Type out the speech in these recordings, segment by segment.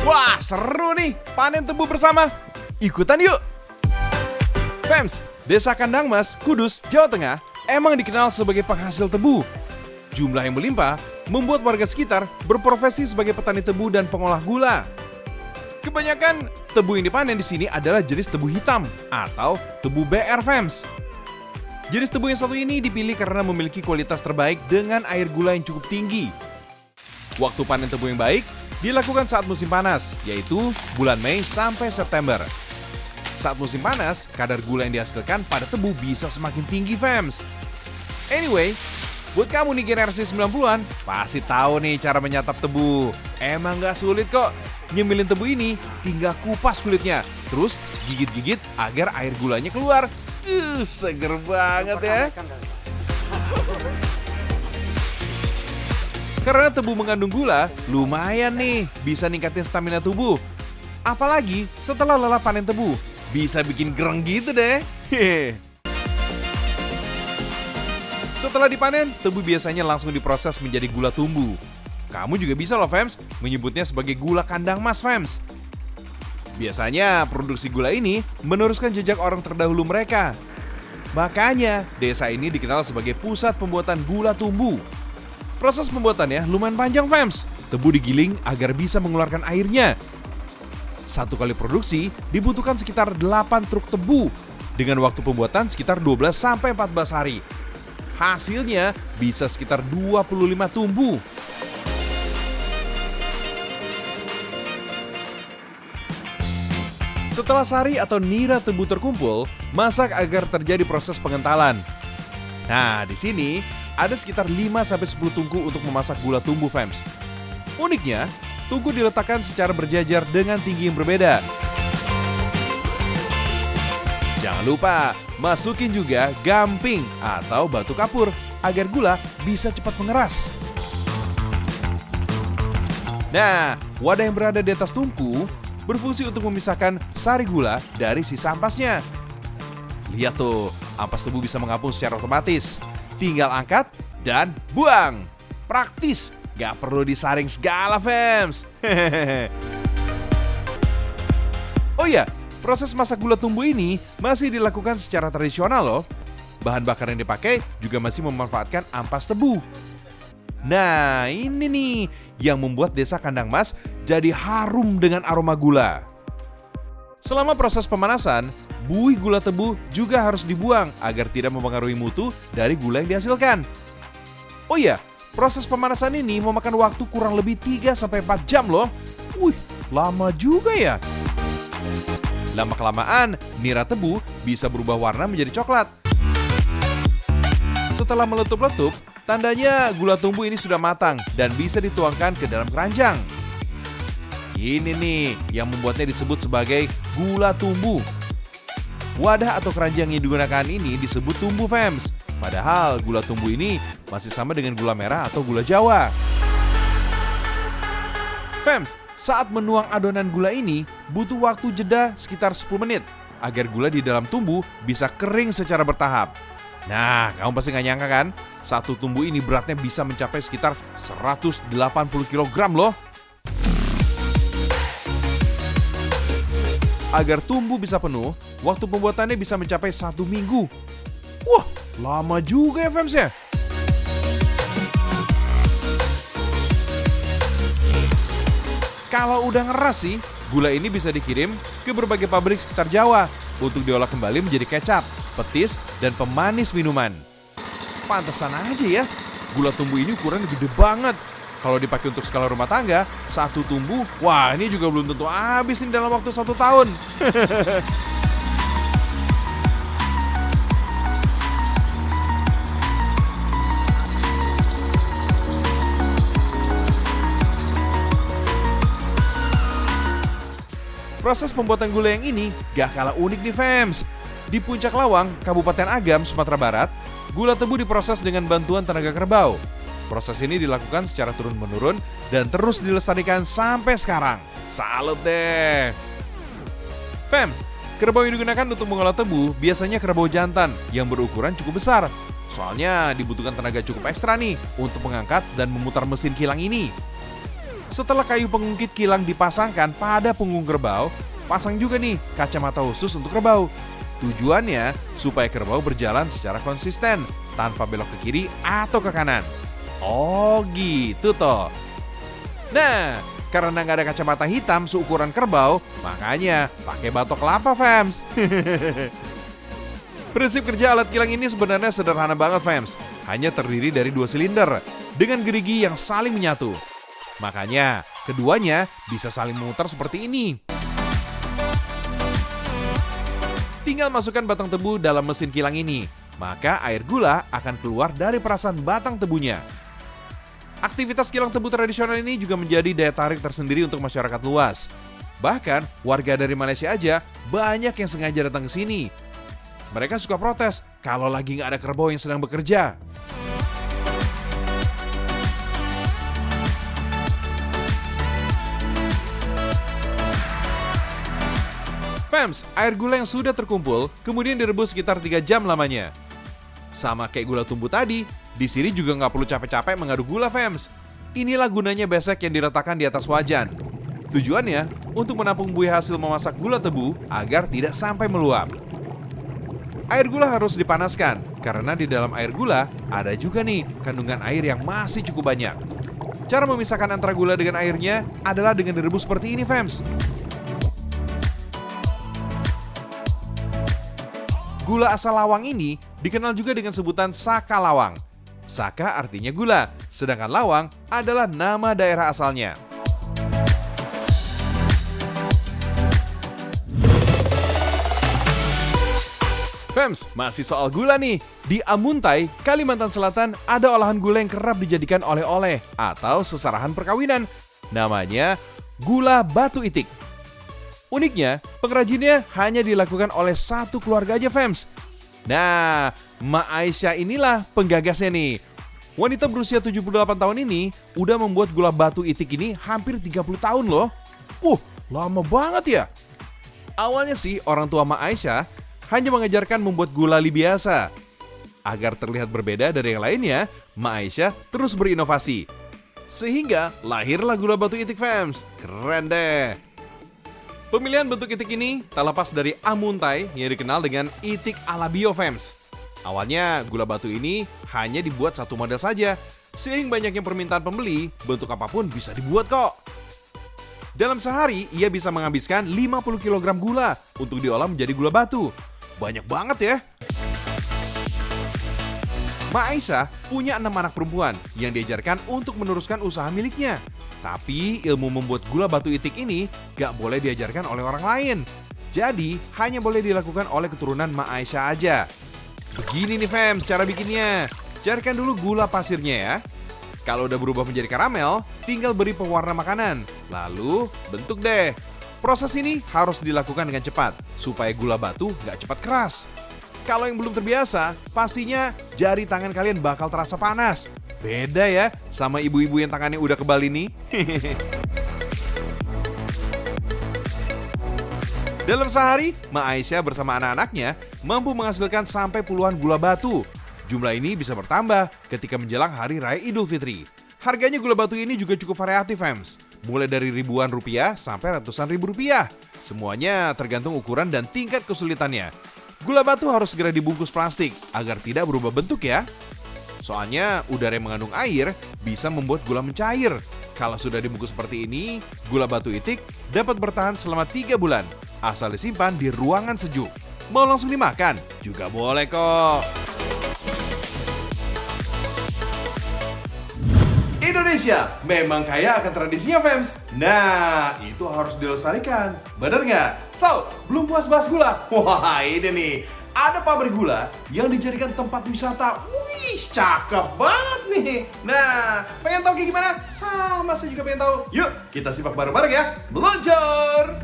Wah, seru nih panen tebu bersama. Ikutan yuk. Fems, Desa Kandang Mas, Kudus, Jawa Tengah emang dikenal sebagai penghasil tebu. Jumlah yang melimpah membuat warga sekitar berprofesi sebagai petani tebu dan pengolah gula. Kebanyakan tebu yang dipanen di sini adalah jenis tebu hitam atau tebu BR Fems. Jenis tebu yang satu ini dipilih karena memiliki kualitas terbaik dengan air gula yang cukup tinggi. Waktu panen tebu yang baik dilakukan saat musim panas, yaitu bulan Mei sampai September. Saat musim panas, kadar gula yang dihasilkan pada tebu bisa semakin tinggi, Fems. Anyway, buat kamu nih generasi 90-an, pasti tahu nih cara menyantap tebu. Emang gak sulit kok. Nyemilin tebu ini, tinggal kupas kulitnya. Terus gigit-gigit agar air gulanya keluar. Seger banget ya. Karena tebu mengandung gula, lumayan nih bisa ningkatin stamina tubuh. Apalagi setelah lelah panen tebu, bisa bikin gereng gitu deh. Setelah dipanen, tebu biasanya langsung diproses menjadi gula tumbuh. Kamu juga bisa loh, Fems, menyebutnya sebagai gula kandang mas, Fems. Biasanya produksi gula ini meneruskan jejak orang terdahulu mereka. Makanya desa ini dikenal sebagai pusat pembuatan gula tumbuh. Proses pembuatannya lumayan panjang, Fems. Tebu digiling agar bisa mengeluarkan airnya. Satu kali produksi dibutuhkan sekitar 8 truk tebu dengan waktu pembuatan sekitar 12-14 hari. Hasilnya bisa sekitar 25 tumbu. Setelah sari atau nira tebu terkumpul, masak agar terjadi proses pengentalan. Nah, di sini ada sekitar 5-10 tungku untuk memasak gula tumbuh, Fems. Uniknya, tungku diletakkan secara berjajar dengan tinggi yang berbeda. Jangan lupa, masukin juga gamping atau batu kapur agar gula bisa cepat mengeras. Nah, wadah yang berada di atas tungku berfungsi untuk memisahkan sari gula dari sisa ampasnya. Lihat tuh, ampas tebu bisa mengapung secara otomatis. Tinggal angkat dan buang. Praktis, gak perlu disaring segala, Fems. Oh iya, proses masak gula tumbuh ini masih dilakukan secara tradisional loh. Bahan bakar yang dipakai juga masih memanfaatkan ampas tebu. Nah, ini nih yang membuat Desa Kandang Mas jadi harum dengan aroma gula. Selama proses pemanasan, buih gula tebu juga harus dibuang agar tidak mempengaruhi mutu dari gula yang dihasilkan. Oh iya, proses pemanasan ini memakan waktu kurang lebih 3-4 jam loh. Wih, lama juga ya. Lama-kelamaan, nira tebu bisa berubah warna menjadi coklat. Setelah meletup-letup, tandanya gula tumbuh ini sudah matang dan bisa dituangkan ke dalam keranjang. Ini nih yang membuatnya disebut sebagai gula tumbuh. Wadah atau keranjang yang digunakan ini disebut tumbuh, Fems. Padahal gula tumbuh ini masih sama dengan gula merah atau gula Jawa. Fems, saat menuang adonan gula ini butuh waktu jeda sekitar 10 menit agar gula di dalam tumbuh bisa kering secara bertahap. Nah, kamu pasti gak nyangka kan? Satu tumbuh ini beratnya bisa mencapai sekitar 180 kg loh. Agar tumbuh bisa penuh, waktu pembuatannya bisa mencapai 1 minggu. Wah, lama juga ya, Fems ya. Kalau udah ngeras sih, gula ini bisa dikirim ke berbagai pabrik sekitar Jawa untuk diolah kembali menjadi kecap, petis, dan pemanis minuman. Pantesan aja ya, gula tumbuh ini ukurannya gede banget. Kalau dipakai untuk skala rumah tangga, satu tumbuh, wah ini juga belum tentu habis nih dalam waktu 1 tahun. Proses pembuatan gula yang ini gak kalah unik nih, Fems. Di Puncak Lawang, Kabupaten Agam, Sumatera Barat, gula tebu diproses dengan bantuan tenaga kerbau. Proses ini dilakukan secara turun-menurun dan terus dilestarikan sampai sekarang. Salut deh! Fems, kerbau yang digunakan untuk mengolah tebu biasanya kerbau jantan yang berukuran cukup besar. Soalnya dibutuhkan tenaga cukup ekstra nih untuk mengangkat dan memutar mesin kilang ini. Setelah kayu pengungkit kilang dipasangkan pada punggung kerbau, pasang juga nih kacamata khusus untuk kerbau. Tujuannya supaya kerbau berjalan secara konsisten, tanpa belok ke kiri atau ke kanan. Oh gitu toh. Nah, karena nggak ada kacamata hitam seukuran kerbau, makanya pakai batok kelapa, fams. Prinsip kerja alat kilang ini sebenarnya sederhana banget, fams. Hanya terdiri dari 2 silinder dengan gerigi yang saling menyatu. Makanya, keduanya bisa saling memutar seperti ini. Tinggal masukkan batang tebu dalam mesin kilang ini, maka air gula akan keluar dari perasan batang tebunya. Aktivitas kilang tebu tradisional ini juga menjadi daya tarik tersendiri untuk masyarakat luas. Bahkan, warga dari Malaysia aja banyak yang sengaja datang ke sini. Mereka suka protes kalau lagi nggak ada kerbau yang sedang bekerja. Fams, air gula yang sudah terkumpul kemudian direbus sekitar 3 jam lamanya. Sama kayak gula tumbuh tadi, di sini juga nggak perlu capek-capek mengaduk gula, fams. Inilah gunanya besek yang diletakkan di atas wajan. Tujuannya untuk menampung buih hasil memasak gula tebu agar tidak sampai meluap. Air gula harus dipanaskan karena di dalam air gula ada juga nih kandungan air yang masih cukup banyak. Cara memisahkan antara gula dengan airnya adalah dengan direbus seperti ini, fams. Gula asal lawang ini dikenal juga dengan sebutan saka lawang. Saka artinya gula, sedangkan lawang adalah nama daerah asalnya. Fams, masih soal gula nih. Di Amuntai, Kalimantan Selatan ada olahan gula yang kerap dijadikan oleh-oleh atau seserahan perkawinan. Namanya gula batu itik. Uniknya, pengrajinnya hanya dilakukan oleh satu keluarga aja, fams. Nah, Mak Aisyah inilah penggagasnya nih. Wanita berusia 78 tahun ini udah membuat gula batu itik ini hampir 30 tahun loh. Lama banget ya. Awalnya sih orang tua Mak Aisyah hanya mengajarkan membuat gulali biasa. Agar terlihat berbeda dari yang lainnya, Mak Aisyah terus berinovasi. Sehingga lahirlah gula batu itik, fams. Keren deh. Pemilihan bentuk itik ini tak lepas dari Amuntai yang dikenal dengan itik ala bio, fams. Awalnya gula batu ini hanya dibuat satu model saja. Seiring banyaknya permintaan pembeli, bentuk apapun bisa dibuat kok. Dalam sehari, ia bisa menghabiskan 50 kg gula untuk diolah menjadi gula batu. Banyak banget ya. Mak Aisyah punya 6 anak perempuan yang diajarkan untuk meneruskan usaha miliknya. Tapi ilmu membuat gula batu itik ini gak boleh diajarkan oleh orang lain. Jadi hanya boleh dilakukan oleh keturunan Mak Aisyah aja. Begini nih, fams, cara bikinnya. Cairkan dulu gula pasirnya ya. Kalau udah berubah menjadi karamel, tinggal beri pewarna makanan. Lalu bentuk deh. Proses ini harus dilakukan dengan cepat supaya gula batu gak cepat keras. Kalau yang belum terbiasa, pastinya jari tangan kalian bakal terasa panas. Beda ya sama ibu-ibu yang tangannya udah kebal ini. Dalam sehari, Mak Aisyah bersama anak-anaknya mampu menghasilkan sampai puluhan gula batu. Jumlah ini bisa bertambah ketika menjelang Hari Raya Idul Fitri. Harganya gula batu ini juga cukup variatif, fams. Mulai dari ribuan rupiah sampai ratusan ribu rupiah. Semuanya tergantung ukuran dan tingkat kesulitannya. Gula batu harus segera dibungkus plastik agar tidak berubah bentuk ya. Soalnya udara yang mengandung air bisa membuat gula mencair. Kalau sudah dibungkus seperti ini, gula batu itik dapat bertahan selama 3 bulan. Asal disimpan di ruangan sejuk. Mau langsung dimakan? Juga boleh kok. Indonesia memang kaya akan tradisinya, fams. Nah, itu harus dilestarikan. Bener nggak? So, belum puas bahas gula? Wah, ini nih. Ada pabrik gula yang dijadikan tempat wisata. Wih, cakep banget nih. Nah, pengen tahu kayak gimana? Sama, saya juga pengen tahu. Yuk, kita simak bareng-bareng ya. Meluncur!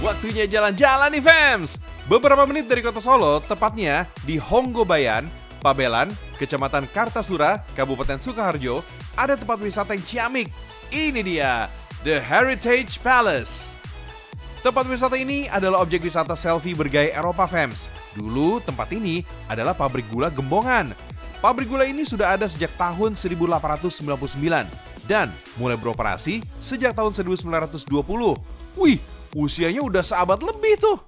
Waktunya jalan-jalan nih, fams. Beberapa menit dari kota Solo, tepatnya di Honggobayan, Pabelan, Kecamatan Kartasura, Kabupaten Sukoharjo, ada tempat wisata yang ciamik. Ini dia, The Heritage Palace. Tempat wisata ini adalah objek wisata selfie bergaya Eropa, fams. Dulu tempat ini adalah pabrik gula Gembongan. Pabrik gula ini sudah ada sejak tahun 1899 dan mulai beroperasi sejak tahun 1920. Wih, usianya udah seabad lebih tuh.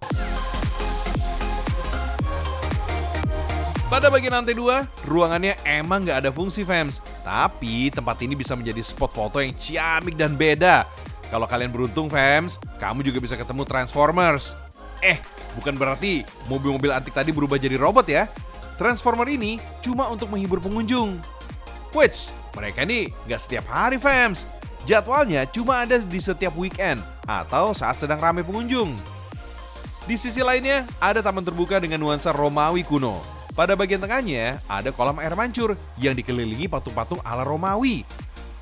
Pada bagian lantai 2, ruangannya emang nggak ada fungsi, fams. Tapi tempat ini bisa menjadi spot foto yang ciamik dan beda. Kalau kalian beruntung, fams, kamu juga bisa ketemu Transformers. Bukan berarti mobil-mobil antik tadi berubah jadi robot ya. Transformer ini cuma untuk menghibur pengunjung. Wits, mereka nih nggak setiap hari, fams. Jadwalnya cuma ada di setiap weekend atau saat sedang ramai pengunjung. Di sisi lainnya, ada taman terbuka dengan nuansa Romawi kuno. Pada bagian tengahnya, ada kolam air mancur yang dikelilingi patung-patung ala Romawi.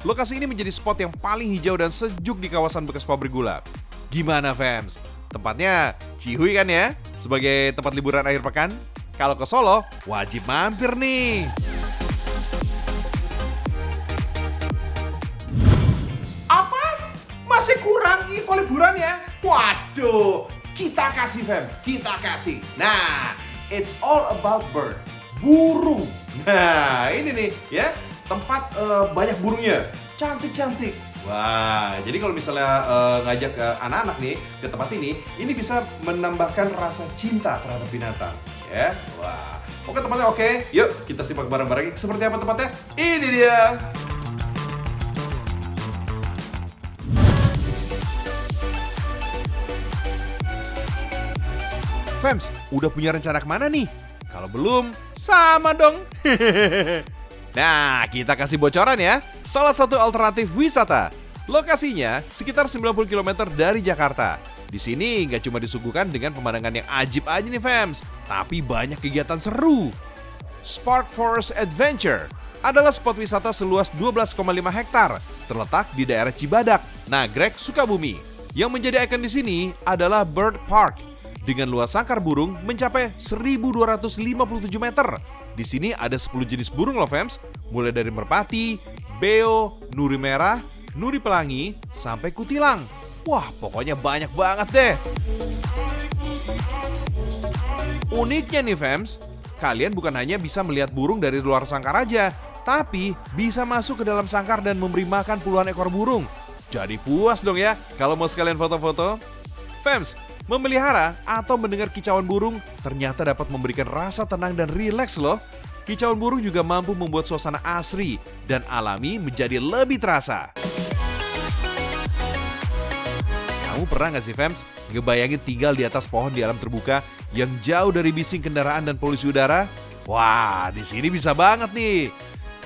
Lokasi ini menjadi spot yang paling hijau dan sejuk di kawasan bekas pabrik gula. Gimana, fams? Tempatnya cihuy kan ya? Sebagai tempat liburan akhir pekan? Kalau ke Solo, wajib mampir nih. Apa? Masih kurang info liburan ya? Waduh, kita kasih, fam. Kita kasih. Nah, it's all about bird. Burung. Nah, ini nih ya. Tempat banyak burungnya, cantik-cantik. Wah, jadi kalau misalnya ngajak anak-anak nih ke tempat ini bisa menambahkan rasa cinta terhadap binatang, ya. Wah, oke tempatnya oke. Yuk kita simak bareng-bareng. Seperti apa tempatnya? Ini dia. Fams, udah punya rencana kemana nih? Kalau belum, sama dong. Nah, kita kasih bocoran ya. Salah satu alternatif wisata. Lokasinya sekitar 90 km dari Jakarta. Di sini nggak cuma disuguhkan dengan pemandangan yang ajib aja nih, fams, tapi banyak kegiatan seru. Spark Forest Adventure adalah spot wisata seluas 12,5 hektar terletak di daerah Cibadak, Nagrek, Sukabumi. Yang menjadi ikon di sini adalah Bird Park dengan luas sangkar burung mencapai 1.257 meter. Di sini ada 10 jenis burung loh, fams, mulai dari merpati, beo, nuri merah, nuri pelangi, sampai kutilang. Wah, pokoknya banyak banget deh. Uniknya nih, fams, kalian bukan hanya bisa melihat burung dari luar sangkar aja, tapi bisa masuk ke dalam sangkar dan memberi makan puluhan ekor burung. Jadi puas dong ya kalau mau sekalian foto-foto. Fams, memelihara atau mendengar kicauan burung ternyata dapat memberikan rasa tenang dan rileks loh. Kicauan burung juga mampu membuat suasana asri dan alami menjadi lebih terasa. Kamu pernah nggak sih, fams, ngebayangin tinggal di atas pohon di alam terbuka yang jauh dari bising kendaraan dan polusi udara? Wah, di sini bisa banget nih.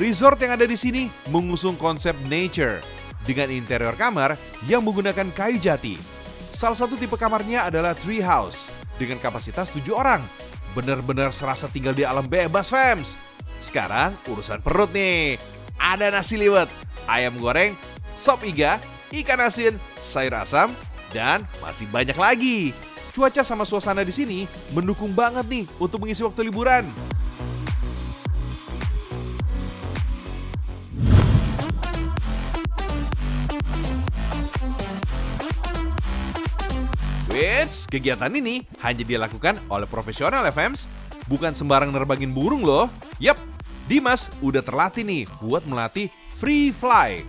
Resort yang ada di sini mengusung konsep nature dengan interior kamar yang menggunakan kayu jati. Salah satu tipe kamarnya adalah tree house dengan kapasitas 7 orang. Bener-bener serasa tinggal di alam bebas, fams. Sekarang urusan perut nih. Ada nasi liwet, ayam goreng, sop iga, ikan asin, sayur asam, dan masih banyak lagi. Cuaca sama suasana di sini mendukung banget nih untuk mengisi waktu liburan. Wits, kegiatan ini hanya dilakukan oleh profesional, fams. Bukan sembarang nerbangin burung loh. Yap, Dimas udah terlatih nih buat melatih free fly.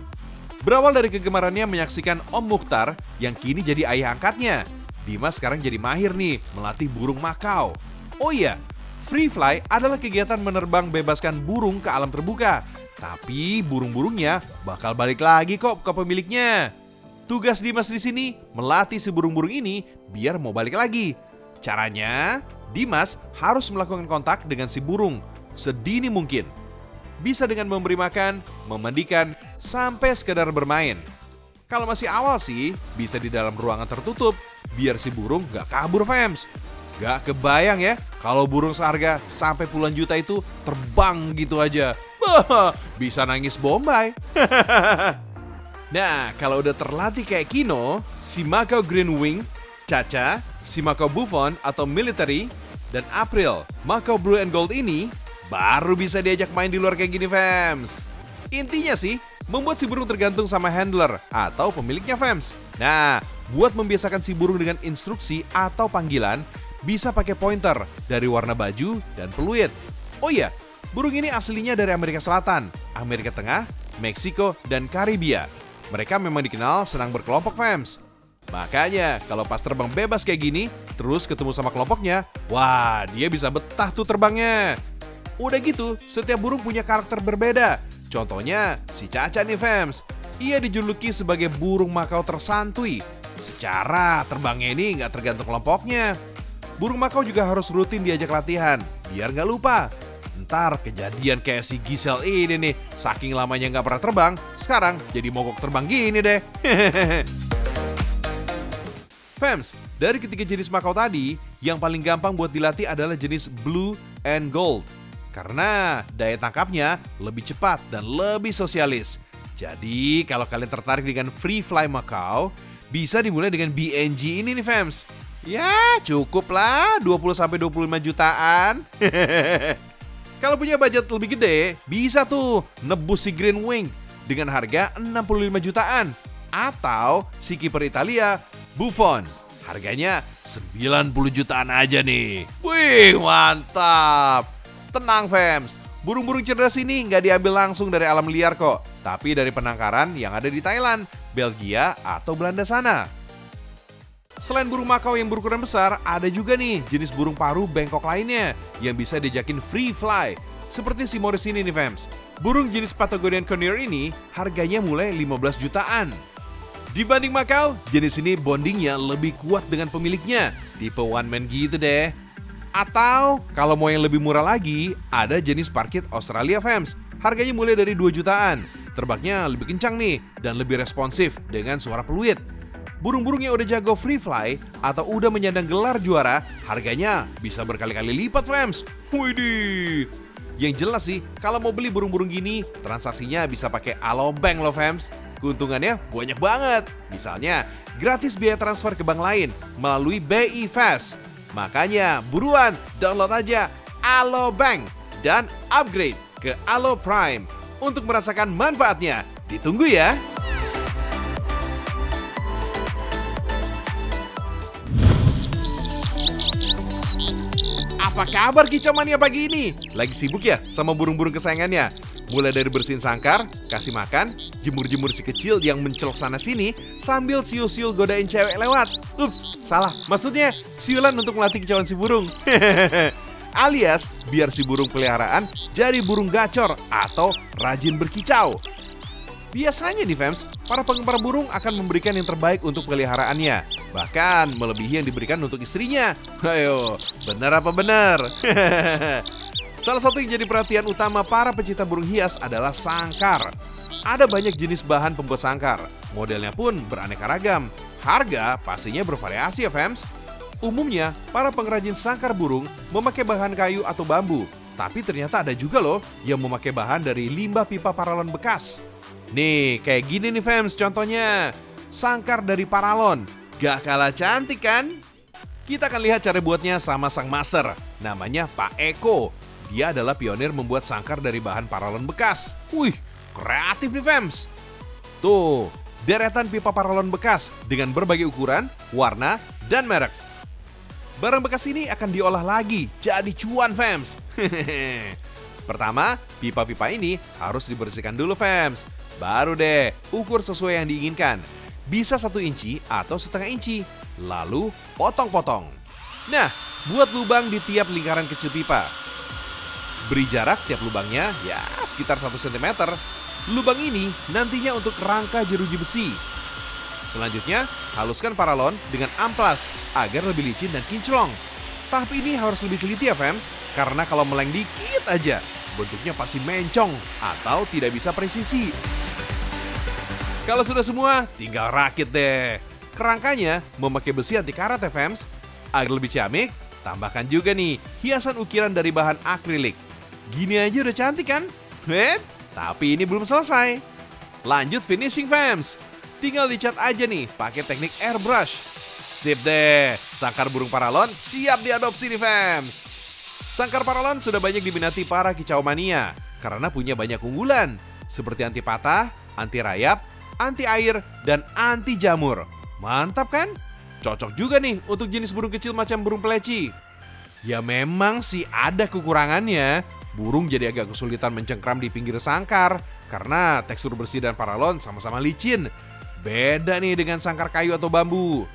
Berawal dari kegemarannya menyaksikan Om Mukhtar yang kini jadi ayah angkatnya. Dimas sekarang jadi mahir nih melatih burung makau. Oh iya, free fly adalah kegiatan menerbang bebaskan burung ke alam terbuka. Tapi burung-burungnya bakal balik lagi kok ke pemiliknya. Tugas Dimas di sini melatih si burung-burung ini biar mau balik lagi. Caranya, Dimas harus melakukan kontak dengan si burung sedini mungkin. Bisa dengan memberi makan, memandikan, sampai sekedar bermain. Kalau masih awal sih, bisa di dalam ruangan tertutup biar si burung gak kabur, fams. Gak kebayang ya kalau burung seharga sampai puluhan juta itu terbang gitu aja. Bisa nangis Bombay. Nah, kalau udah terlatih kayak Kino, si Macau Green Wing, Caca, si Macau Buffon atau Military, dan April, Macau Blue and Gold ini baru bisa diajak main di luar kayak gini, fams. Intinya sih, membuat si burung tergantung sama handler atau pemiliknya, fams. Nah, Buat membiasakan si burung dengan instruksi atau panggilan, bisa pakai pointer dari warna baju dan peluit. Oh iya, burung ini aslinya dari Amerika Selatan, Amerika Tengah, Meksiko, dan Karibia. Mereka memang dikenal senang berkelompok, fams. Makanya kalau pas terbang bebas kayak gini, terus ketemu sama kelompoknya, wah dia bisa betah tuh terbangnya. Udah gitu, setiap burung punya karakter berbeda. Contohnya si Caca nih, fams. Ia dijuluki sebagai burung Makau tersantui. Secara terbangnya ini nggak tergantung kelompoknya. Burung Makau juga harus rutin diajak latihan, biar nggak lupa. Ntar kejadian kayak si Giselle ini nih, saking lamanya nggak pernah terbang, sekarang jadi mogok terbang gini deh. Fams, dari ketiga jenis Makau tadi, yang paling gampang buat dilatih adalah jenis Blue and Gold. Karena daya tangkapnya lebih cepat dan lebih sosialis. Jadi kalau kalian tertarik dengan Free Fly Makau, bisa dimulai dengan BNG ini nih, fams. Ya cukup lah 20-25 jutaan. Kalau punya budget lebih gede, bisa tuh nebus si Green Wing dengan harga 65 jutaan. Atau si kiper Italia, Buffon. Harganya 90 jutaan aja nih. Wih, mantap. Tenang, fams. Burung-burung cerdas ini nggak diambil langsung dari alam liar kok, tapi dari penangkaran yang ada di Thailand, Belgia, atau Belanda sana. Selain burung Makau yang berukuran besar, ada juga nih jenis burung paruh bengkok lainnya yang bisa diajakin free fly. Seperti si Morris ini nih, fams. Burung jenis Patagonian Conure ini harganya mulai 15 jutaan. Dibanding Makau, jenis ini bondingnya lebih kuat dengan pemiliknya. Tipe one man gitu deh. Atau kalau mau yang lebih murah lagi, ada jenis parkit Australia, fams. Harganya mulai dari 2 jutaan. Terbangnya lebih kencang nih dan lebih responsif dengan suara peluit. Burung-burung yang udah jago free fly atau udah menyandang gelar juara, harganya bisa berkali-kali lipat, fams. Widih. Yang jelas sih, kalau mau beli burung-burung gini, transaksinya bisa pakai alobank loh, fams. Keuntungannya banyak banget. Misalnya, gratis biaya transfer ke bank lain melalui BI Fast. Makanya buruan download aja Alobank dan upgrade ke Alo Prime untuk merasakan manfaatnya. Ditunggu ya. Apa kabar kicau mania pagi ini? Lagi sibuk ya sama burung-burung kesayangannya? Mulai dari bersihin sangkar, kasih makan, jemur-jemur si kecil yang mencelok sana-sini, sambil siul-siul godain cewek lewat. Ups, salah. Maksudnya siulan untuk melatih kicauan si burung. Alias biar si burung peliharaan jadi burung gacor atau rajin berkicau. Biasanya nih, fams, para penggemar burung akan memberikan yang terbaik untuk peliharaannya. Bahkan melebihi yang diberikan untuk istrinya. Ayo, benar apa benar? Salah satu yang jadi perhatian utama para pecinta burung hias adalah sangkar. Ada banyak jenis bahan pembuat sangkar. Modelnya pun beraneka ragam. Harga pastinya bervariasi ya, fams. Umumnya, para pengrajin sangkar burung memakai bahan kayu atau bambu. Tapi ternyata ada juga loh yang memakai bahan dari limbah pipa paralon bekas. Nih, kayak gini nih, fams, contohnya. Sangkar dari paralon. Gak kalah cantik kan? Kita akan lihat cara buatnya sama sang master. Namanya Pak Eko. Dia adalah pionir membuat sangkar dari bahan paralon bekas. Wih, kreatif nih, fams. Tuh, deretan pipa paralon bekas dengan berbagai ukuran, warna, dan merek. Barang bekas ini akan diolah lagi jadi cuan, fams. Pertama, pipa-pipa ini harus dibersihkan dulu, fams. Baru deh ukur sesuai yang diinginkan. Bisa 1 inci atau setengah inci. Lalu potong-potong. Nah, buat lubang di tiap lingkaran kecil pipa. Beri jarak tiap lubangnya ya sekitar 1 cm. Lubang ini nantinya untuk rangka jeruji besi. Selanjutnya, haluskan paralon dengan amplas agar lebih licin dan kinclong. Tahap ini harus lebih teliti ya, fams, karena kalau meleng dikit aja, bentuknya pasti mencong atau tidak bisa presisi. Kalau sudah semua, tinggal rakit deh. Kerangkanya memakai besi anti karat ya, fams. Agar lebih ciamik, tambahkan juga nih hiasan ukiran dari bahan akrilik. Gini aja udah cantik kan? Tapi ini belum selesai. Lanjut finishing, fams. Tinggal dicat aja nih pakai teknik airbrush. Sip deh, sangkar burung paralon siap diadopsi nih, fams. Sangkar paralon sudah banyak diminati para kicau mania karena punya banyak unggulan seperti anti patah, anti rayap, anti air, dan anti jamur. Mantap kan? Cocok juga nih untuk jenis burung kecil macam burung peleci. Ya memang sih ada kekurangannya. Burung jadi agak kesulitan mencengkram di pinggir sangkar karena tekstur bersih dan paralon sama-sama licin. Beda nih dengan sangkar kayu atau bambu.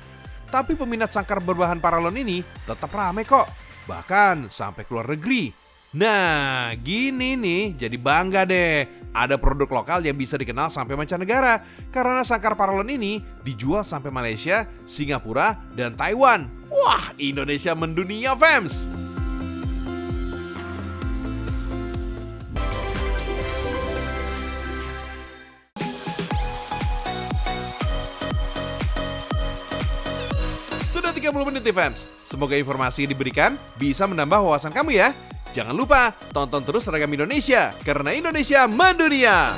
Tapi peminat sangkar berbahan paralon ini tetap rame kok. Bahkan sampai keluar negeri. Nah, gini nih, jadi bangga deh. Ada produk lokal yang bisa dikenal sampai mancanegara. Karena sangkar paralon ini dijual sampai Malaysia, Singapura, dan Taiwan. Wah, Indonesia mendunia, fams! Sudah 30 menit nih, fams. Semoga informasi yang diberikan bisa menambah wawasan kamu ya. Jangan lupa tonton terus Seragam Indonesia, karena Indonesia mendunia.